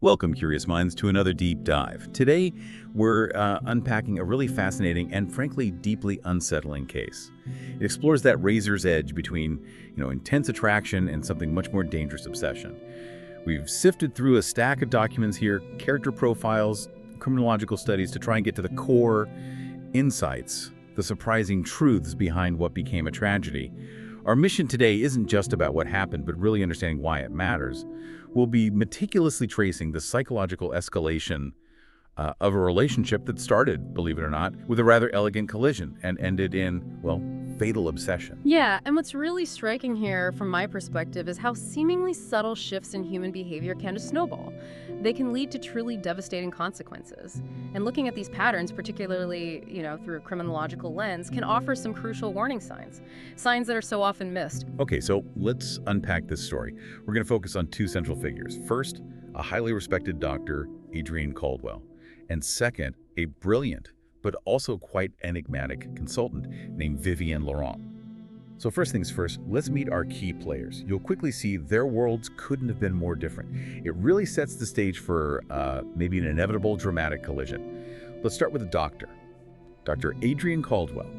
Welcome, curious minds, to another deep dive. Today, we're unpacking a really fascinating and frankly deeply unsettling case. It explores that razor's edge between, intense attraction and something much more dangerous obsession. We've sifted through a stack of documents here, character profiles, criminological studies to try and get to the core insights, the surprising truths behind what became a tragedy. Our mission today isn't just about what happened, but really understanding why it matters. We'll be meticulously tracing the psychological escalation of a relationship that started, believe it or not, with a rather elegant collision and ended in, well, fatal obsession. Yeah, and what's really striking here from my perspective is how seemingly subtle shifts in human behavior can snowball. They can lead to truly devastating consequences. And looking at these patterns, particularly, through a criminological lens, can offer some crucial warning signs that are so often missed. Okay, so let's unpack this story. We're going to focus on two central figures. First, a highly respected doctor, Adrian Caldwell. And second, a brilliant, but also quite enigmatic consultant named Vivienne Laurent. So first things first, let's meet our key players. You'll quickly see their worlds couldn't have been more different. It really sets the stage for maybe an inevitable dramatic collision. Let's start with the doctor. Dr. Adrian Caldwell.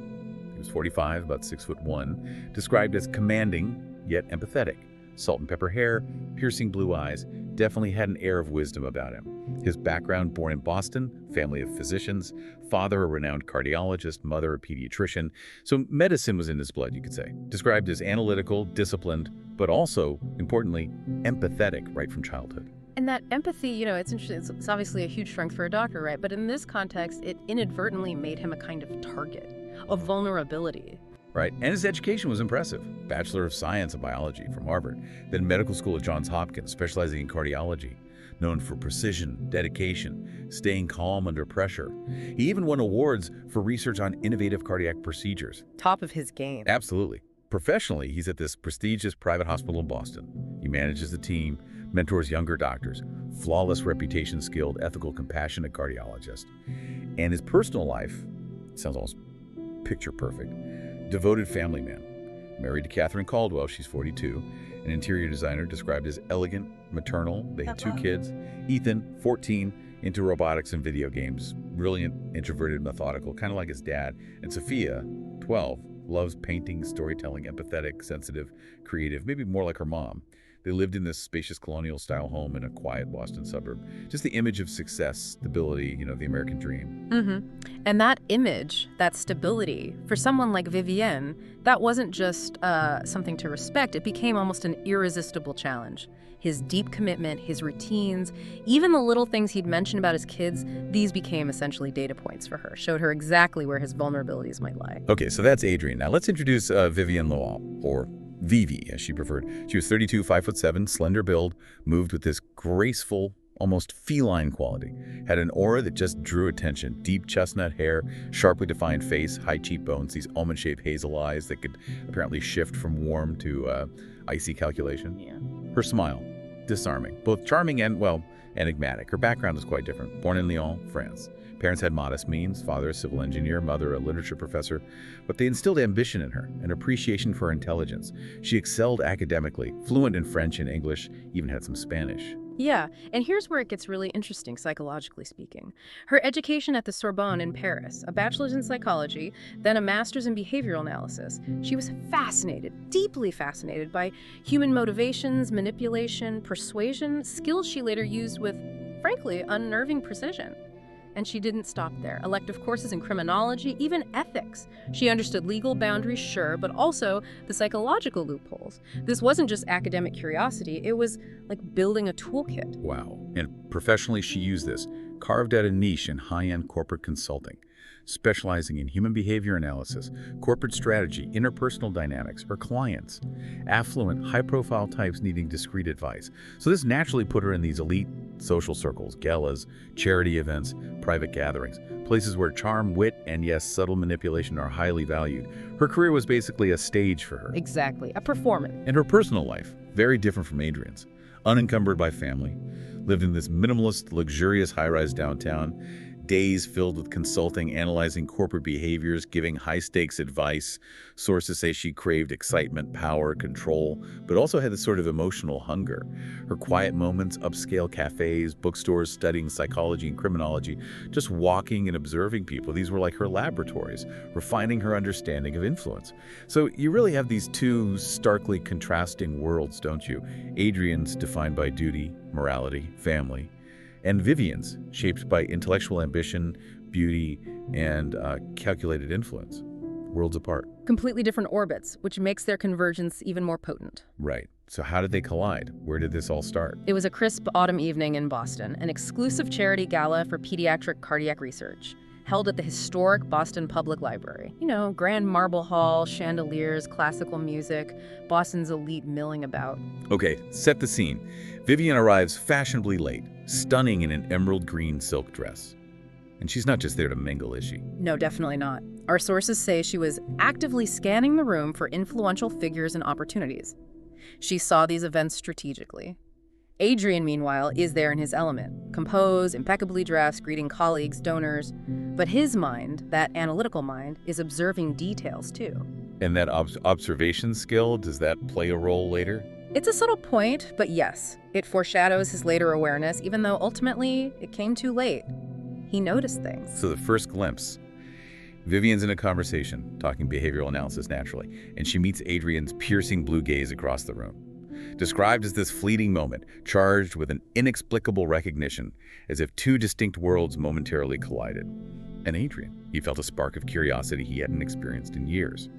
He was 45, about 6'1", described as commanding, yet empathetic. Salt and pepper hair, piercing blue eyes, definitely had an air of wisdom about him. His background: born in Boston, family of physicians, father a renowned cardiologist, mother a pediatrician. So medicine was in his blood, you could say. Described as analytical, disciplined, but also, importantly, empathetic right from childhood. And that empathy, it's interesting. It's obviously a huge strength for a doctor, right? But in this context, it inadvertently made him a kind of target, of vulnerability. Right, and his education was impressive. Bachelor of Science in Biology from Harvard, then medical school at Johns Hopkins, specializing in cardiology. Known for precision, dedication, staying calm under pressure. He even won awards for research on innovative cardiac procedures. Top of his game. Absolutely. Professionally, he's at this prestigious private hospital in Boston. He manages the team, mentors younger doctors, flawless reputation, skilled, ethical, compassionate cardiologist. And his personal life sounds almost picture perfect. Devoted family man. Married to Catherine Caldwell, she's 42, an interior designer, described as elegant, maternal. They had two kids. Ethan, 14, into robotics and video games. Brilliant, introverted, methodical, kind of like his dad. And Sophia, 12, loves painting, storytelling, empathetic, sensitive, creative, maybe more like her mom. They lived in this spacious colonial-style home in a quiet Boston suburb. Just the image of success, stability, the American dream. Mm-hmm. And that image, that stability, for someone like Vivienne, that wasn't just something to respect. It became almost an irresistible challenge. His deep commitment, his routines, even the little things he'd mentioned about his kids, these became essentially data points for her, showed her exactly where his vulnerabilities might lie. Okay, so that's Adrian. Now let's introduce Vivienne Laurent, or Vivi, as she preferred. She was 32, 5'7", slender build, moved with this graceful, almost feline quality. Had an aura that just drew attention. Deep chestnut hair, sharply defined face, high cheekbones, these almond-shaped hazel eyes that could apparently shift from warm to icy calculation. Yeah. Her smile, disarming. Both charming and, enigmatic. Her background is quite different. Born in Lyon, France. Parents had modest means, father a civil engineer, mother a literature professor, but they instilled ambition in her, an appreciation for intelligence. She excelled academically, fluent in French and English, even had some Spanish. Yeah, and here's where it gets really interesting, psychologically speaking. Her education at the Sorbonne in Paris, a bachelor's in psychology, then a master's in behavioral analysis. She was fascinated, deeply fascinated by human motivations, manipulation, persuasion, skills she later used with, frankly, unnerving precision. And she didn't stop there. Elective courses in criminology, even ethics. She understood legal boundaries, sure, but also the psychological loopholes. This wasn't just academic curiosity, it was like building a toolkit. Wow. And professionally, she used this, carved out a niche in high-end corporate consulting, specializing in human behavior analysis, corporate strategy, interpersonal dynamics, her clients, affluent, high-profile types needing discreet advice. So this naturally put her in these elite social circles, galas, charity events, private gatherings, places where charm, wit, and yes, subtle manipulation are highly valued. Her career was basically a stage for her. Exactly, a performance. And her personal life, very different from Adrian's. Unencumbered by family, lived in this minimalist, luxurious high-rise downtown, Days filled with consulting, analyzing corporate behaviors, giving high-stakes advice. Sources say she craved excitement, power, control, but also had this sort of emotional hunger. Her quiet moments, upscale cafes, bookstores, studying psychology and criminology, just walking and observing people. These were like her laboratories, refining her understanding of influence. So you really have these two starkly contrasting worlds, don't you? Adrian's defined by duty, morality, family, and Vivienne's shaped by intellectual ambition, beauty, and calculated influence. Worlds apart. Completely different orbits, which makes their convergence even more potent. Right. So how did they collide? Where did this all start? It was a crisp autumn evening in Boston, an exclusive charity gala for pediatric cardiac research, held at the historic Boston Public Library. You know, grand marble hall, chandeliers, classical music, Boston's elite milling about. Okay, set the scene. Vivienne arrives fashionably late, stunning in an emerald green silk dress. And she's not just there to mingle, is she? No, definitely not. Our sources say she was actively scanning the room for influential figures and opportunities. She saw these events strategically. Adrian, meanwhile, is there in his element, composed, impeccably dressed, greeting colleagues, donors. But his mind, that analytical mind, is observing details too. And that observation skill, does that play a role later? It's a subtle point, but yes, it foreshadows his later awareness, even though ultimately it came too late. He noticed things. So the first glimpse. Vivienne's in a conversation, talking behavioral analysis naturally, and she meets Adrian's piercing blue gaze across the room. Described as this fleeting moment, charged with an inexplicable recognition, as if two distinct worlds momentarily collided. And Adrian, he felt a spark of curiosity he hadn't experienced in years.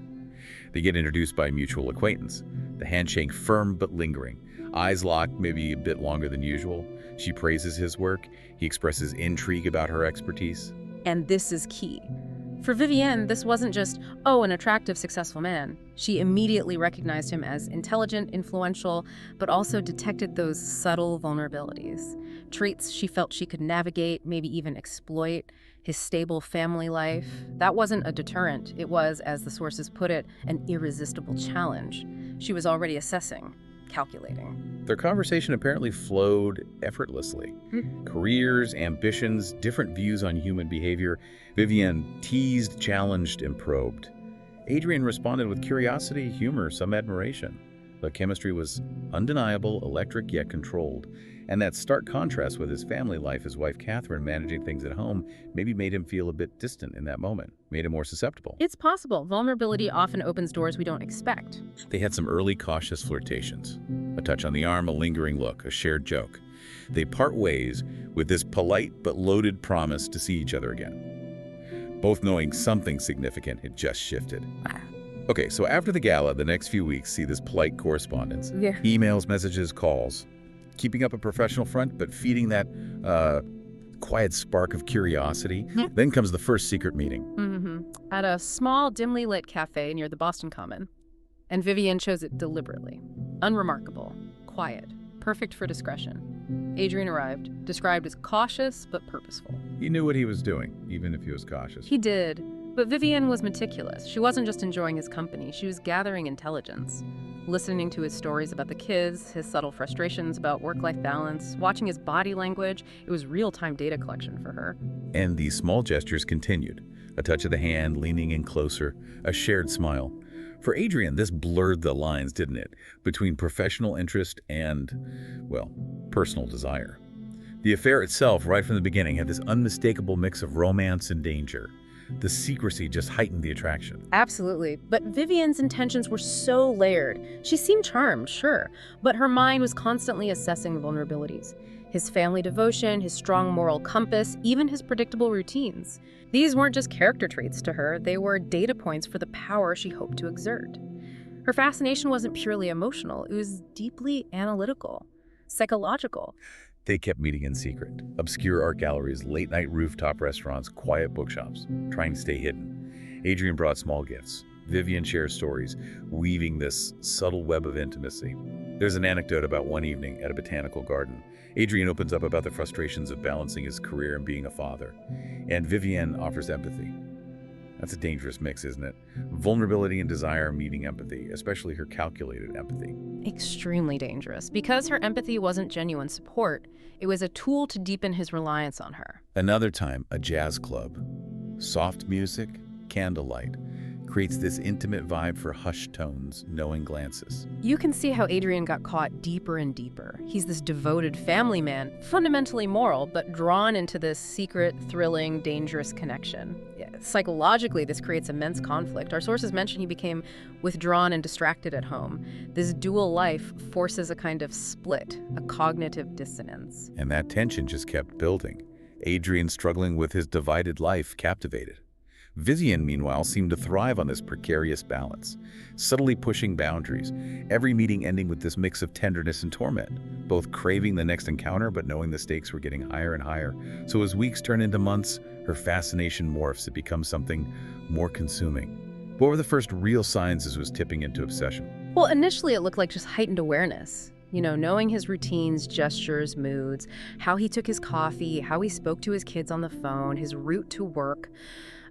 They get introduced by a mutual acquaintance, the handshake firm but lingering, eyes locked maybe a bit longer than usual. She praises his work, he expresses intrigue about her expertise. And this is key. For Vivienne, this wasn't just, oh, an attractive, successful man. She immediately recognized him as intelligent, influential, but also detected those subtle vulnerabilities. Traits she felt she could navigate, maybe even exploit. His stable family life. That wasn't a deterrent. It was, as the sources put it, an irresistible challenge. She was already assessing, calculating. Their conversation apparently flowed effortlessly. Careers, ambitions, different views on human behavior. Vivienne teased, challenged, and probed. Adrian responded with curiosity, humor, some admiration. The chemistry was undeniable, electric yet controlled. And that stark contrast with his family life, his wife Catherine managing things at home, maybe made him feel a bit distant in that moment, made him more susceptible. It's possible. Vulnerability often opens doors we don't expect. They had some early cautious flirtations. A touch on the arm, a lingering look, a shared joke. They part ways with this polite but loaded promise to see each other again. Both knowing something significant had just shifted. Okay, so after the gala, the next few weeks see this polite correspondence. Yeah. Emails, messages, calls. Keeping up a professional front, but feeding that quiet spark of curiosity. Then comes the first secret meeting. At a small, dimly lit cafe near the Boston Common. And Vivienne chose it deliberately. Unremarkable, quiet, perfect for discretion. Adrian arrived, described as cautious but purposeful. He knew what he was doing, even if he was cautious. He did, but Vivienne was meticulous. She wasn't just enjoying his company, she was gathering intelligence. Listening to his stories about the kids, his subtle frustrations about work-life balance, watching his body language, it was real-time data collection for her. And these small gestures continued. A touch of the hand, leaning in closer, a shared smile. For Adrian, this blurred the lines, didn't it, between professional interest and, well, personal desire. The affair itself, right from the beginning, had this unmistakable mix of romance and danger. The secrecy just heightened the attraction. Absolutely. But Vivienne's intentions were so layered. She seemed charmed, sure, but her mind was constantly assessing vulnerabilities. His family devotion, his strong moral compass, even his predictable routines. These weren't just character traits to her, they were data points for the power she hoped to exert. Her fascination wasn't purely emotional, it was deeply analytical, psychological. They kept meeting in secret. Obscure art galleries, late-night rooftop restaurants, quiet bookshops, trying to stay hidden. Adrian brought small gifts. Vivienne shares stories, weaving this subtle web of intimacy. There's an anecdote about one evening at a botanical garden. Adrian opens up about the frustrations of balancing his career and being a father. And Vivienne offers empathy. That's a dangerous mix, isn't it? Vulnerability and desire meeting empathy, especially her calculated empathy. Extremely dangerous. Because her empathy wasn't genuine support, It was a tool to deepen his reliance on her. Another time, a jazz club. Soft music, candlelight, creates this intimate vibe for hushed tones, knowing glances. You can see how Adrian got caught deeper and deeper. He's this devoted family man, fundamentally moral, but drawn into this secret, thrilling, dangerous connection. Psychologically, this creates immense conflict. Our sources mention he became withdrawn and distracted at home. This dual life forces a kind of split, a cognitive dissonance. And that tension just kept building. Adrian, struggling with his divided life, captivated. Vivienne, meanwhile, seemed to thrive on this precarious balance, subtly pushing boundaries, every meeting ending with this mix of tenderness and torment, both craving the next encounter but knowing the stakes were getting higher and higher. So as weeks turn into months, her fascination morphs. It becomes something more consuming. What were the first real signs this was tipping into obsession? Well, initially it looked like just heightened awareness. Knowing his routines, gestures, moods, how he took his coffee, how he spoke to his kids on the phone, his route to work.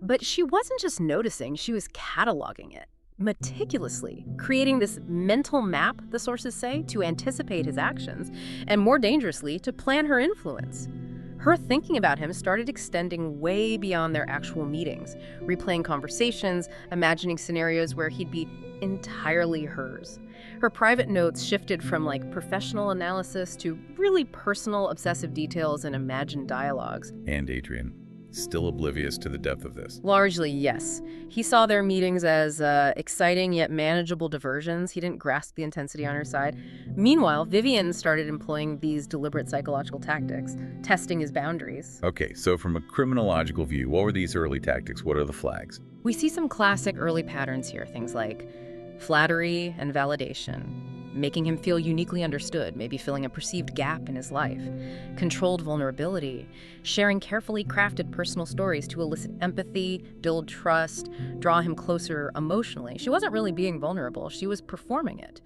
But she wasn't just noticing, she was cataloging it meticulously, creating this mental map, the sources say, to anticipate his actions, and more dangerously, to plan her influence. Her thinking about him started extending way beyond their actual meetings, replaying conversations, imagining scenarios where he'd be entirely hers. Her private notes shifted from professional analysis to really personal, obsessive details and imagined dialogues. And Adrian, still oblivious to the depth of this. Largely, yes. He saw their meetings as exciting yet manageable diversions. He didn't grasp the intensity on her side. Meanwhile, Vivienne started employing these deliberate psychological tactics, testing his boundaries. Okay, so from a criminological view, what were these early tactics? What are the flags? We see some classic early patterns here, things like flattery and validation, making him feel uniquely understood, maybe filling a perceived gap in his life, controlled vulnerability, sharing carefully crafted personal stories to elicit empathy, build trust, draw him closer emotionally. She wasn't really being vulnerable, she was performing it.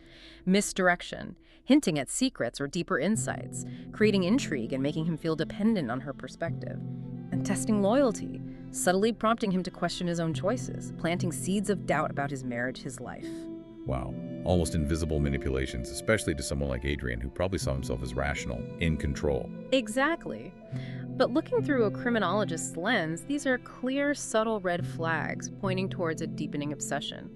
Misdirection, hinting at secrets or deeper insights, creating intrigue and making him feel dependent on her perspective. And testing loyalty, subtly prompting him to question his own choices, planting seeds of doubt about his marriage, his life. Wow, almost invisible manipulations, especially to someone like Adrian, who probably saw himself as rational, in control. Exactly. But looking through a criminologist's lens, these are clear, subtle red flags pointing towards a deepening obsession.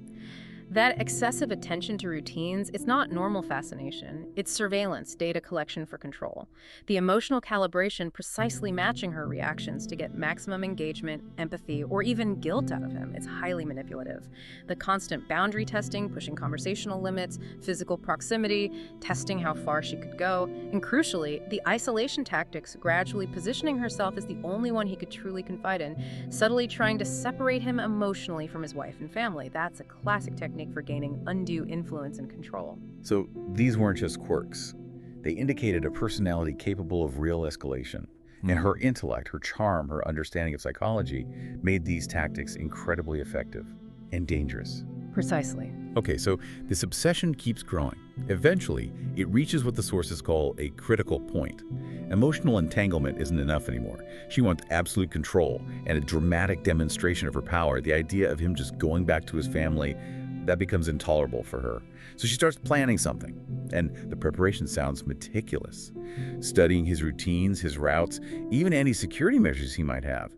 That excessive attention to routines, it's not normal fascination. It's surveillance, data collection for control. The emotional calibration precisely matching her reactions to get maximum engagement, empathy, or even guilt out of him. It's highly manipulative. The constant boundary testing, pushing conversational limits, physical proximity, testing how far she could go, and crucially, the isolation tactics, gradually positioning herself as the only one he could truly confide in, subtly trying to separate him emotionally from his wife and family. That's a classic technique for gaining undue influence and control. So these weren't just quirks. They indicated a personality capable of real escalation. And her intellect, her charm, her understanding of psychology made these tactics incredibly effective and dangerous. Precisely. Okay, so this obsession keeps growing. Eventually, it reaches what the sources call a critical point. Emotional entanglement isn't enough anymore. She wants absolute control and a dramatic demonstration of her power. The idea of him just going back to his family, that becomes intolerable for her. So she starts planning something, and the preparation sounds meticulous. Studying his routines, his routes, even any security measures he might have.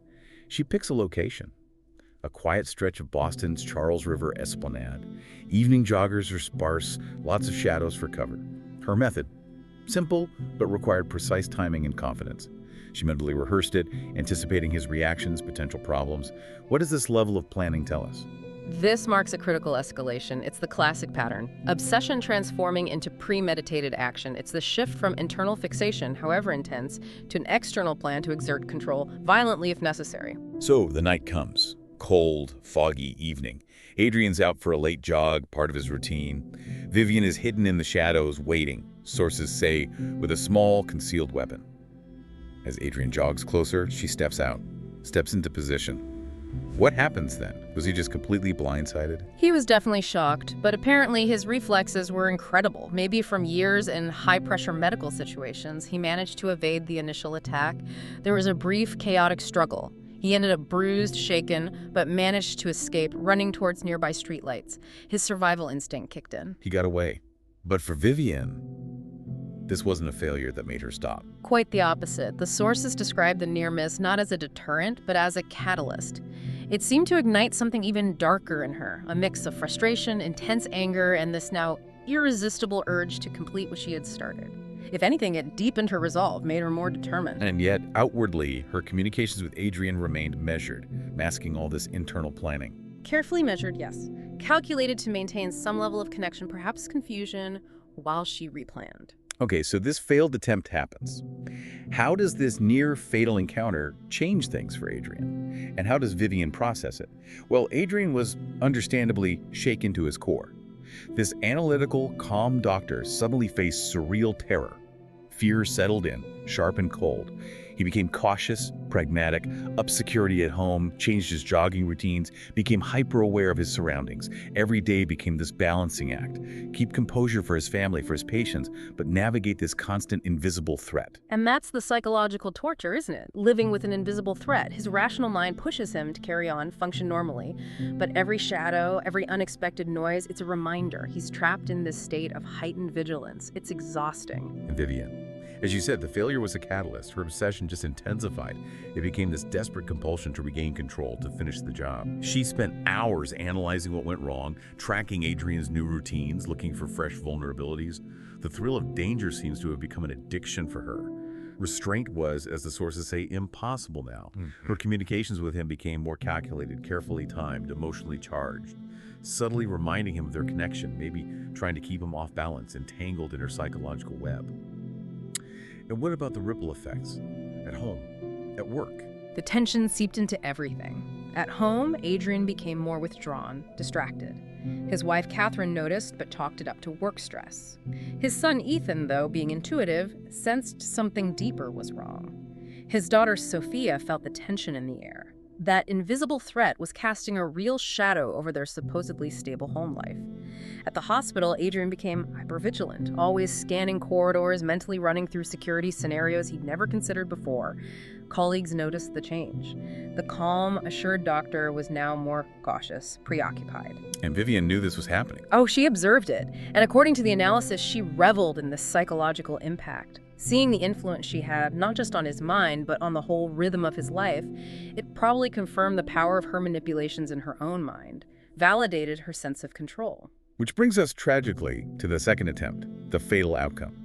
She picks a location. A quiet stretch of Boston's Charles River Esplanade. Evening joggers are sparse, lots of shadows for cover. Her method, simple, but required precise timing and confidence. She mentally rehearsed it, anticipating his reactions, potential problems. What does this level of planning tell us? This marks a critical escalation. It's the classic pattern. Obsession transforming into premeditated action. It's the shift from internal fixation, however intense, to an external plan to exert control, violently if necessary. So the night comes. Cold, foggy evening. Adrian's out for a late jog, part of his routine. Vivienne is hidden in the shadows, waiting, sources say, with a small, concealed weapon. As Adrian jogs closer, she steps out, steps into position. What happens then? Was he just completely blindsided? He was definitely shocked, but apparently his reflexes were incredible. Maybe from years in high-pressure medical situations, he managed to evade the initial attack. There was a brief, chaotic struggle. He ended up bruised, shaken, but managed to escape, running towards nearby streetlights. His survival instinct kicked in. He got away. But for Vivienne, This wasn't a failure that made her stop. Quite the opposite. The sources describe the near miss not as a deterrent, but as a catalyst. It seemed to ignite something even darker in her, a mix of frustration, intense anger, and this now irresistible urge to complete what she had started. If anything, it deepened her resolve, made her more determined. And yet, outwardly, her communications with Adrian remained measured, masking all this internal planning. Carefully measured, yes. Calculated to maintain some level of connection, perhaps confusion, while she replanned. Okay, so this failed attempt happens. How does this near-fatal encounter change things for Adrian? And how does Vivienne process it? Well, Adrian was understandably shaken to his core. This analytical, calm doctor suddenly faced surreal terror. Fear settled in, sharp and cold. He became cautious, pragmatic, upped security at home, changed his jogging routines, became hyper-aware of his surroundings. Every day became this balancing act. Keep composure for his family, for his patients, but navigate this constant invisible threat. And that's the psychological torture, isn't it? Living with an invisible threat. His rational mind pushes him to carry on, function normally. But every shadow, every unexpected noise, it's a reminder. He's trapped in this state of heightened vigilance. It's exhausting. And Vivienne, as you said, the failure was a catalyst. Her obsession just intensified. It became this desperate compulsion to regain control, to finish the job. She spent hours analyzing what went wrong, tracking Adrian's new routines, looking for fresh vulnerabilities. The thrill of danger seems to have become an addiction for her. Restraint was, as the sources say, impossible now. Her communications with him became more calculated, carefully timed, emotionally charged, subtly reminding him of their connection, maybe trying to keep him off balance, entangled in her psychological web. And what about the ripple effects? At home, at work? The tension seeped into everything. At home, Adrian became more withdrawn, distracted. His wife, Catherine, noticed but chalked it up to work stress. His son, Ethan, though, being intuitive, sensed something deeper was wrong. His daughter, Sophia, felt the tension in the air. That invisible threat was casting a real shadow over their supposedly stable home life. At the hospital, Adrian became hypervigilant, always scanning corridors, mentally running through security scenarios he'd never considered before. Colleagues noticed the change. The calm, assured doctor was now more cautious, preoccupied. And Vivienne knew this was happening. Oh, she observed it. And according to the analysis, she reveled in this psychological impact. Seeing the influence she had, not just on his mind, but on the whole rhythm of his life, it probably confirmed the power of her manipulations in her own mind, validated her sense of control. Which brings us tragically to the second attempt, the fatal outcome.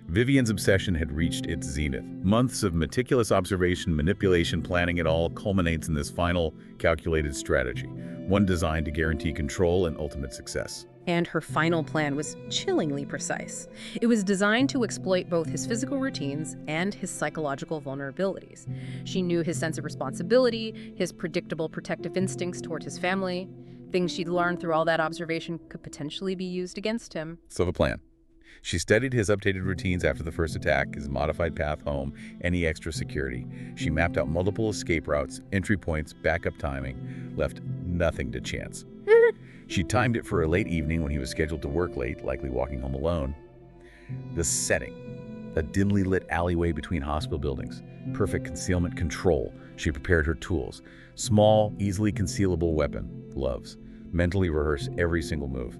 Vivienne's obsession had reached its zenith. Months of meticulous observation, manipulation, planning, it all culminates in this final, calculated strategy, one designed to guarantee control and ultimate success. And her final plan was chillingly precise. It was designed to exploit both his physical routines and his psychological vulnerabilities. She knew his sense of responsibility, his predictable protective instincts toward his family. Things she'd learned through all that observation could potentially be used against him. So the plan. She studied his updated routines after the first attack, his modified path home, any extra security. She mapped out multiple escape routes, entry points, backup timing, left nothing to chance. She timed it for a late evening when he was scheduled to work late, likely walking home alone. The setting, a dimly lit alleyway between hospital buildings, perfect concealment control. She prepared her tools, small, easily concealable weapon, gloves, mentally rehearsed every single move.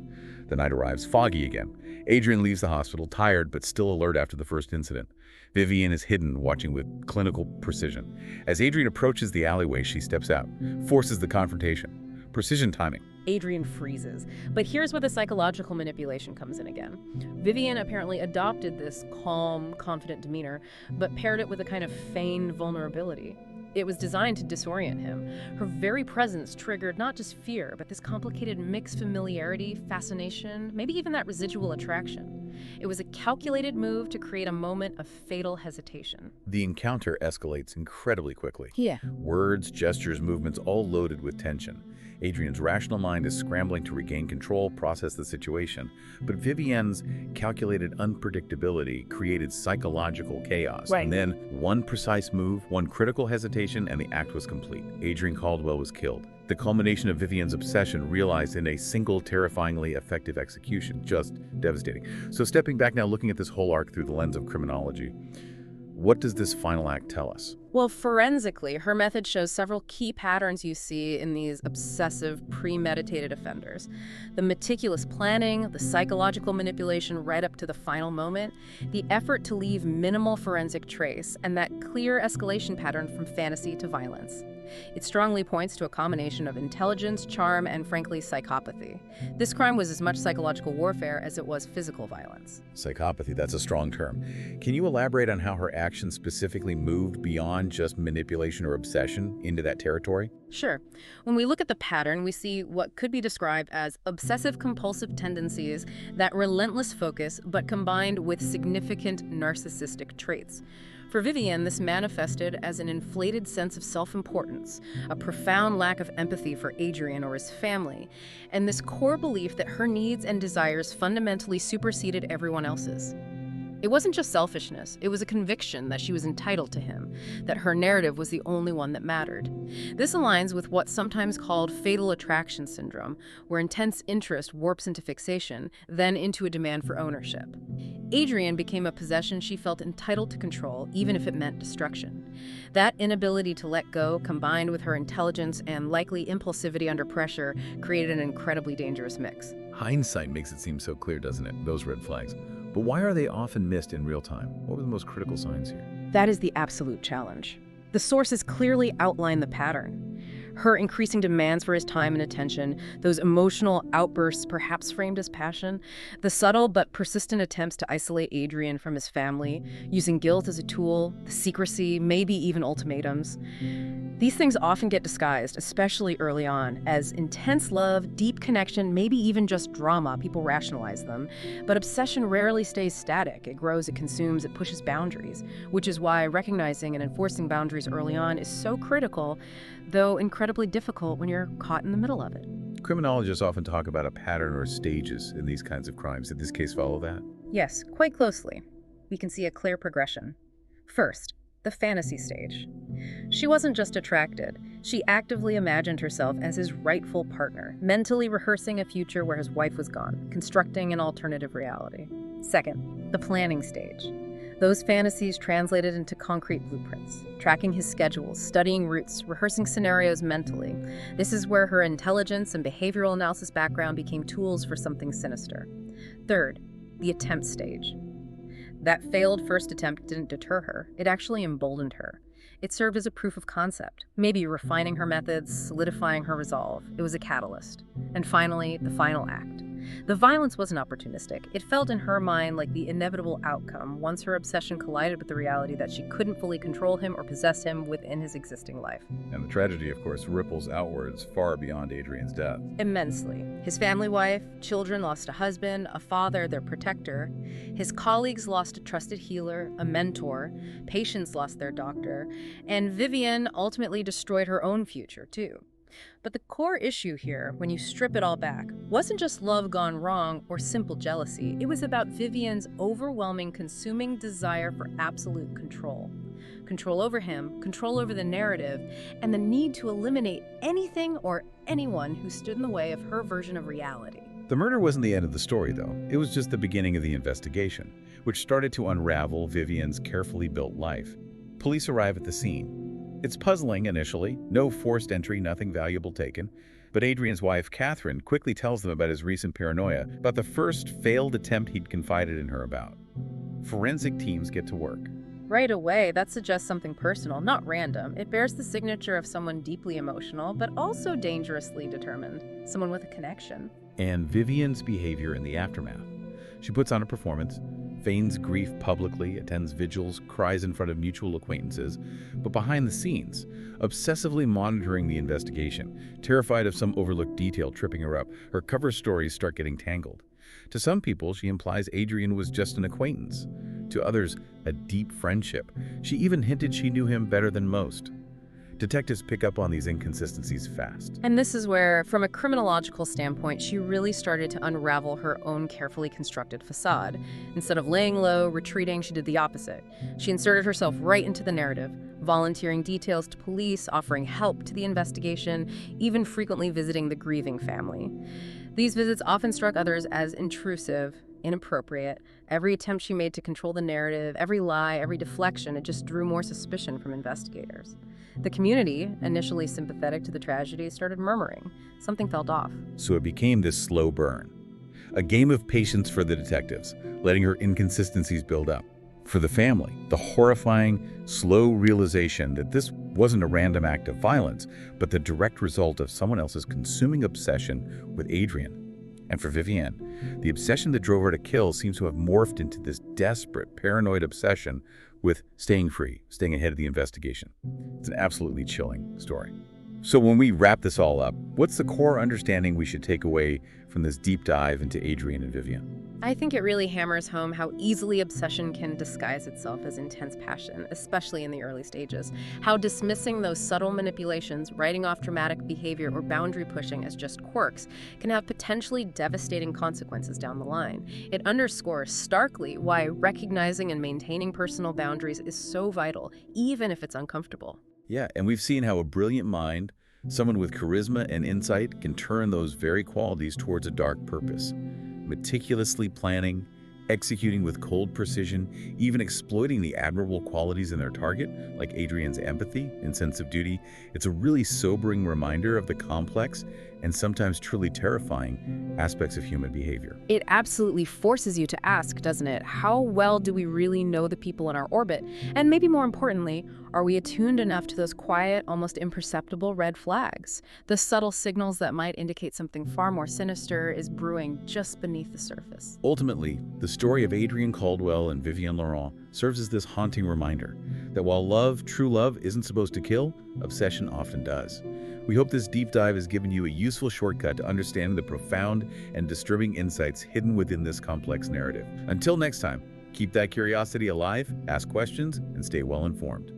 The night arrives, foggy again. Adrian leaves the hospital, tired but still alert after the first incident. Vivienne is hidden, watching with clinical precision. As Adrian approaches the alleyway, she steps out, forces the confrontation. Precision timing. Adrian freezes. But here's where the psychological manipulation comes in again. Vivienne apparently adopted this calm, confident demeanor, but paired it with a kind of feigned vulnerability. It was designed to disorient him. Her very presence triggered not just fear, but this complicated mixed familiarity, fascination, maybe even that residual attraction. It was a calculated move to create a moment of fatal hesitation. The encounter escalates incredibly quickly. Yeah. Words, gestures, movements, all loaded with tension. Adrian's rational mind is scrambling to regain control, process the situation, but Vivienne's calculated unpredictability created psychological chaos. Right. And then one precise move, one critical hesitation, and the act was complete. Adrian Caldwell was killed. The culmination of Vivienne's obsession realized in a single terrifyingly effective execution. Just devastating. So stepping back now, looking at this whole arc through the lens of criminology, What does this final act tell us? Well, forensically, her method shows several key patterns you see in these obsessive, premeditated offenders. The meticulous planning, the psychological manipulation right up to the final moment, the effort to leave minimal forensic trace, and that clear escalation pattern from fantasy to violence. It strongly points to a combination of intelligence, charm, and frankly, psychopathy. This crime was as much psychological warfare as it was physical violence. Psychopathy, that's a strong term. Can you elaborate on how her actions specifically moved beyond just manipulation or obsession into that territory? Sure. When we look at the pattern, we see what could be described as obsessive-compulsive tendencies, that relentless focus, but combined with significant narcissistic traits. For Vivienne, this manifested as an inflated sense of self-importance, a profound lack of empathy for Adrian or his family, and this core belief that her needs and desires fundamentally superseded everyone else's. It wasn't just selfishness, it was a conviction that she was entitled to him, that her narrative was the only one that mattered. This aligns with what's sometimes called fatal attraction syndrome, where intense interest warps into fixation, then into a demand for ownership. Adrian became a possession she felt entitled to control, even if it meant destruction. That inability to let go, combined with her intelligence and likely impulsivity under pressure, created an incredibly dangerous mix. Hindsight makes it seem so clear, doesn't it? Those red flags. But why are they often missed in real time? What were the most critical signs here? That is the absolute challenge. The sources clearly outline the pattern. Her increasing demands for his time and attention, those emotional outbursts perhaps framed as passion, the subtle but persistent attempts to isolate Adrian from his family, using guilt as a tool, the secrecy, maybe even ultimatums. These things often get disguised, especially early on, as intense love, deep connection, maybe even just drama. People rationalize them. But obsession rarely stays static. It grows, it consumes, it pushes boundaries, which is why recognizing and enforcing boundaries early on is so critical, though incredibly difficult when you're caught in the middle of it. Criminologists often talk about a pattern or stages in these kinds of crimes. Did this case follow that? Yes, quite closely. We can see a clear progression. First, the fantasy stage. She wasn't just attracted. She actively imagined herself as his rightful partner, mentally rehearsing a future where his wife was gone, constructing an alternative reality. Second, the planning stage. Those fantasies translated into concrete blueprints, tracking his schedules, studying routes, rehearsing scenarios mentally. This is where her intelligence and behavioral analysis background became tools for something sinister. Third, the attempt stage. That failed first attempt didn't deter her. It actually emboldened her. It served as a proof of concept, maybe refining her methods, solidifying her resolve. It was a catalyst. And finally, the final act. The violence wasn't opportunistic. It felt in her mind like the inevitable outcome once her obsession collided with the reality that she couldn't fully control him or possess him within his existing life. And the tragedy, of course, ripples outwards far beyond Adrian's death. Immensely. His family wife, children lost a husband, a father, their protector. His colleagues lost a trusted healer, a mentor. Patients lost their doctor. And Vivienne ultimately destroyed her own future, too. But the core issue here, when you strip it all back, wasn't just love gone wrong or simple jealousy. It was about Vivienne's overwhelming, consuming desire for absolute control. Control over him, control over the narrative, and the need to eliminate anything or anyone who stood in the way of her version of reality. The murder wasn't the end of the story, though. It was just the beginning of the investigation, which started to unravel Vivienne's carefully built life. Police arrive at the scene. It's puzzling initially, no forced entry, nothing valuable taken. But Adrian's wife, Catherine, quickly tells them about his recent paranoia, about the first failed attempt he'd confided in her about. Forensic teams get to work. Right away, that suggests something personal, not random. It bears the signature of someone deeply emotional, but also dangerously determined, someone with a connection. And Vivienne's behavior in the aftermath. She puts on a performance, feigns grief publicly, attends vigils, cries in front of mutual acquaintances, but behind the scenes, obsessively monitoring the investigation, terrified of some overlooked detail tripping her up, her cover stories start getting tangled. To some people, she implies Adrian was just an acquaintance. To others, a deep friendship. She even hinted she knew him better than most. Detectives pick up on these inconsistencies fast. And this is where, from a criminological standpoint, she really started to unravel her own carefully constructed facade. Instead of laying low, retreating, she did the opposite. She inserted herself right into the narrative, volunteering details to police, offering help to the investigation, even frequently visiting the grieving family. These visits often struck others as intrusive, inappropriate. Every attempt she made to control the narrative, every lie, every deflection, it just drew more suspicion from investigators. The community, initially sympathetic to the tragedy, started murmuring. Something felt off. So it became this slow burn. A game of patience for the detectives, letting her inconsistencies build up. For the family, the horrifying, slow realization that this wasn't a random act of violence, but the direct result of someone else's consuming obsession with Adrian. And for Vivienne, the obsession that drove her to kill seems to have morphed into this desperate, paranoid obsession with staying free, staying ahead of the investigation. It's an absolutely chilling story. So when we wrap this all up, what's the core understanding we should take away from this deep dive into Adrian and Vivienne? I think it really hammers home how easily obsession can disguise itself as intense passion, especially in the early stages. How dismissing those subtle manipulations, writing off dramatic behavior, or boundary pushing as just quirks can have potentially devastating consequences down the line. It underscores starkly why recognizing and maintaining personal boundaries is so vital, even if it's uncomfortable. Yeah, and we've seen how a brilliant mind, someone with charisma and insight, can turn those very qualities towards a dark purpose. Meticulously planning, executing with cold precision, even exploiting the admirable qualities in their target, like Adrian's empathy and sense of duty. It's a really sobering reminder of the complex and sometimes truly terrifying aspects of human behavior. It absolutely forces you to ask, doesn't it? How well do we really know the people in our orbit? And maybe more importantly, are we attuned enough to those quiet, almost imperceptible red flags? The subtle signals that might indicate something far more sinister is brewing just beneath the surface. Ultimately, the story of Adrian Caldwell and Vivienne Laurent serves as this haunting reminder that while love, true love, isn't supposed to kill, obsession often does. We hope this deep dive has given you a useful shortcut to understanding the profound and disturbing insights hidden within this complex narrative. Until next time, keep that curiosity alive, ask questions, and stay well informed.